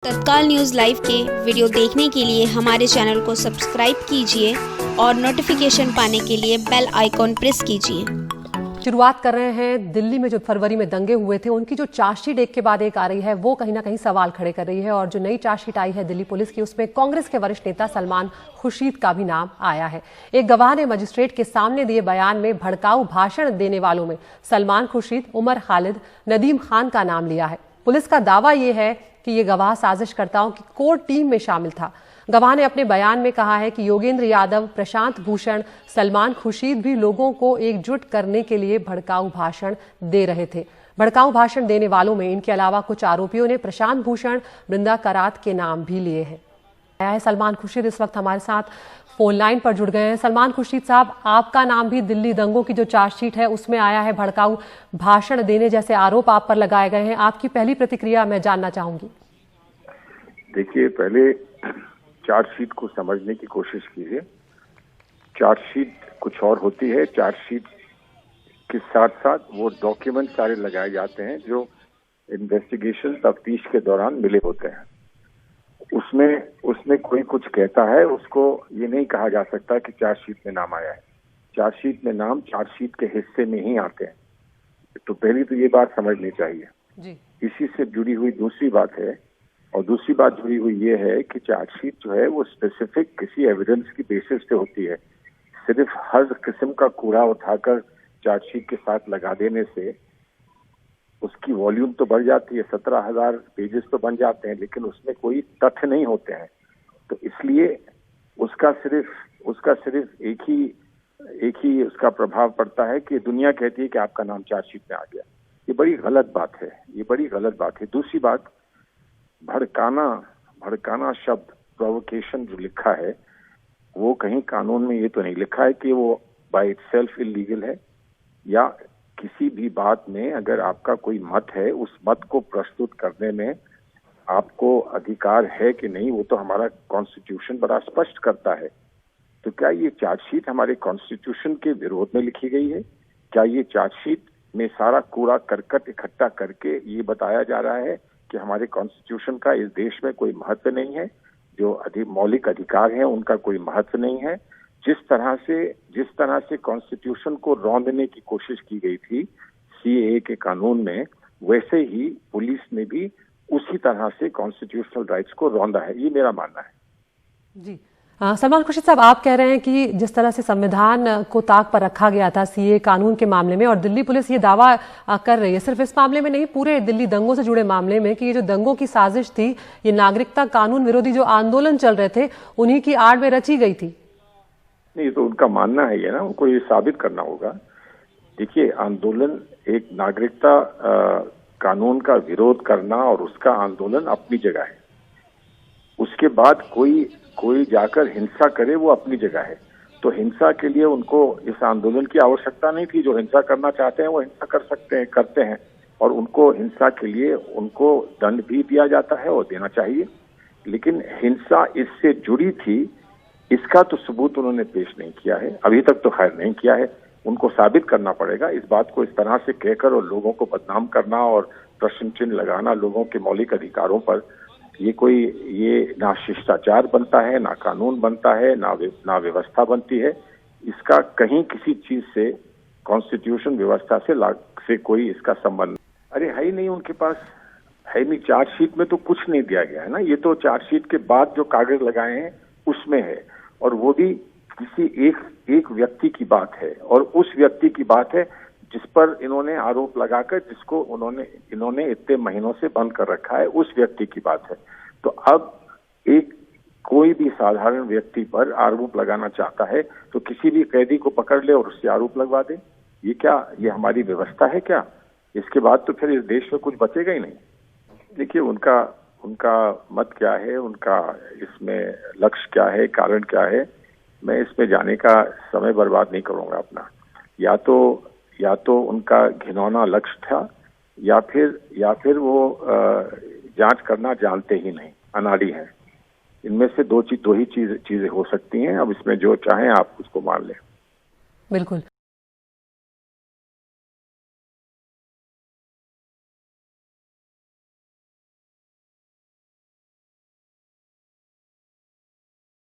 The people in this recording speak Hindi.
तत्काल न्यूज़ लाइव के वीडियो देखने के लिए हमारे चैनल को सब्सक्राइब कीजिए और नोटिफिकेशन पाने के लिए बेल आइकॉन प्रेस कीजिए। शुरुआत कर रहे हैं दिल्ली में जो फरवरी में दंगे हुए थे उनकी जो चार्जशीट एक के बाद एक आ रही है वो कहीं ना कहीं सवाल खड़े कर रही है। और जो नई चार्जशीट आई है दिल्ली पुलिस की उसमें कांग्रेस के वरिष्ठ नेता सलमान खुर्शीद का भी नाम आया है। एक गवाह ने मजिस्ट्रेट के सामने दिए बयान में भड़काऊ भाषण देने वालों में सलमान खुर्शीद, उमर खालिद, नदीम खान का नाम लिया है। पुलिस का दावा यह है कि ये गवाह साजिशकर्ताओं की कोर टीम में शामिल था। गवाह ने अपने बयान में कहा है कि योगेंद्र यादव, प्रशांत भूषण, सलमान खुर्शीद भी लोगों को एकजुट करने के लिए भड़काऊ भाषण दे रहे थे। भड़काऊ भाषण देने वालों में इनके अलावा कुछ आरोपियों ने प्रशांत भूषण, बृंदा करात के नाम भी लिए हैं। सलमान खुर्शीद इस वक्त हमारे साथ फोन लाइन पर जुड़ गए हैं। सलमान खुर्शीद साहब, आपका नाम भी दिल्ली दंगों की जो चार्जशीट है उसमें आया है। भड़काऊ भाषण देने जैसे आरोप आप पर लगाए गए हैं। आपकी पहली प्रतिक्रिया मैं जानना चाहूंगी। देखिए, पहले चार्जशीट को समझने की कोशिश कीजिए। चार्जशीट कुछ और होती है। चार्जशीट के साथ साथ वो डॉक्यूमेंट सारे लगाए जाते हैं जो इन्वेस्टिगेशन तफ्तीश के दौरान मिले होते हैं। उसमें कोई कुछ कहता है, उसको ये नहीं कहा जा सकता कि चार्जशीट में नाम आया है। चार्जशीट में नाम चार्जशीट के हिस्से में ही आते हैं। तो पहली तो ये बात समझनी चाहिए जी। इसी से जुड़ी हुई दूसरी बात है, और दूसरी बात जुड़ी हुई ये है कि चार्जशीट जो है वो स्पेसिफिक किसी एविडेंस की बेसिस पे होती है। सिर्फ हर किस्म का कूड़ा उठाकर चार्जशीट के साथ लगा देने से उसकी वॉल्यूम तो बढ़ जाती है, 17,000 पेजेस तो बन जाते हैं, लेकिन उसमें कोई तथ्य नहीं होते हैं। तो इसलिए उसका सिर्फ एक ही उसका प्रभाव पड़ता है कि दुनिया कहती है कि आपका नाम चार्जशीट में आ गया। ये बड़ी गलत बात है। दूसरी बात, भड़काना शब्द, प्रोवोकेशन जो लिखा है वो कहीं कानून में ये तो नहीं लिखा है कि वो बाय इटसेल्फ इलीगल है, या किसी भी बात में अगर आपका कोई मत है उस मत को प्रस्तुत करने में आपको अधिकार है कि नहीं, वो तो हमारा कॉन्स्टिट्यूशन बड़ा स्पष्ट करता है। तो क्या ये चार्जशीट हमारे कॉन्स्टिट्यूशन के विरोध में लिखी गई है? क्या ये चार्जशीट में सारा कूड़ा करकट इकट्ठा करके ये बताया जा रहा है कि हमारे कॉन्स्टिट्यूशन का इस देश में कोई महत्व नहीं है, जो मौलिक अधिकार हैं उनका कोई महत्व नहीं है? जिस तरह से कॉन्स्टिट्यूशन को रौंदने की कोशिश की गई थी सीएए के कानून में, वैसे ही पुलिस ने भी उसी तरह से कॉन्स्टिट्यूशनल राइट्स को रौंदा है। ये मेरा मानना है जी। सलमान खुर्शीद साहब, आप कह रहे हैं कि जिस तरह से संविधान को ताक पर रखा गया था सीए कानून के मामले में, और दिल्ली पुलिस ये दावा कर रही है सिर्फ इस मामले में नहीं, पूरे दिल्ली दंगों से जुड़े मामले में, कि ये जो दंगों की साजिश थी, ये नागरिकता कानून विरोधी जो आंदोलन चल रहे थे उन्हीं की आड़ में रची गई थी। नहीं, तो उनका मानना है ये ना, उनको ये साबित करना होगा। देखिए, आंदोलन, एक नागरिकता कानून का विरोध करना और उसका आंदोलन अपनी जगह है। उसके बाद कोई जाकर हिंसा करे वो अपनी जगह है। तो हिंसा के लिए उनको इस आंदोलन की आवश्यकता नहीं थी। जो हिंसा करना चाहते हैं वो हिंसा करते हैं, और उनको हिंसा के लिए उनको दंड भी दिया जाता है और देना चाहिए। लेकिन हिंसा इससे जुड़ी थी, इसका तो सबूत उन्होंने पेश नहीं किया है, अभी तक तो खैर नहीं किया है। उनको साबित करना पड़ेगा। इस बात को इस तरह से कहकर और लोगों को बदनाम करना और प्रश्न चिन्ह लगाना लोगों के मौलिक अधिकारों पर, ये ना शिष्टाचार बनता है, ना कानून बनता है, ना व्यवस्था बनती है। इसका कहीं किसी चीज से, कॉन्स्टिट्यूशन व्यवस्था से कोई इसका संबंध, अरे है ही नहीं, उनके पास है नहीं। चार्जशीट में तो कुछ नहीं दिया गया है ना। ये तो चार्जशीट के बाद जो कागज लगाए हैं उसमें है, और वो भी किसी एक व्यक्ति की बात है, और उस व्यक्ति की बात है जिस पर इन्होंने आरोप लगाकर, जिसको इन्होंने इतने महीनों से बंद कर रखा है, उस व्यक्ति की बात है। तो अब कोई भी साधारण व्यक्ति पर आरोप लगाना चाहता है तो किसी भी कैदी को पकड़ ले और उससे आरोप लगवा दे। ये हमारी व्यवस्था है क्या? इसके बाद तो फिर इस देश में कुछ बचेगा ही नहीं। देखिए, उनका मत क्या है, उनका इसमें लक्ष्य क्या है, कारण क्या है, मैं इसमें जाने का समय बर्बाद नहीं करूंगा अपना। या तो उनका घिनौना लक्ष्य था, या फिर वो जांच करना जानते ही नहीं, अनाड़ी हैं। इनमें से दो ही चीजें हो सकती हैं। अब इसमें जो चाहें आप उसको मान लें। बिल्कुल।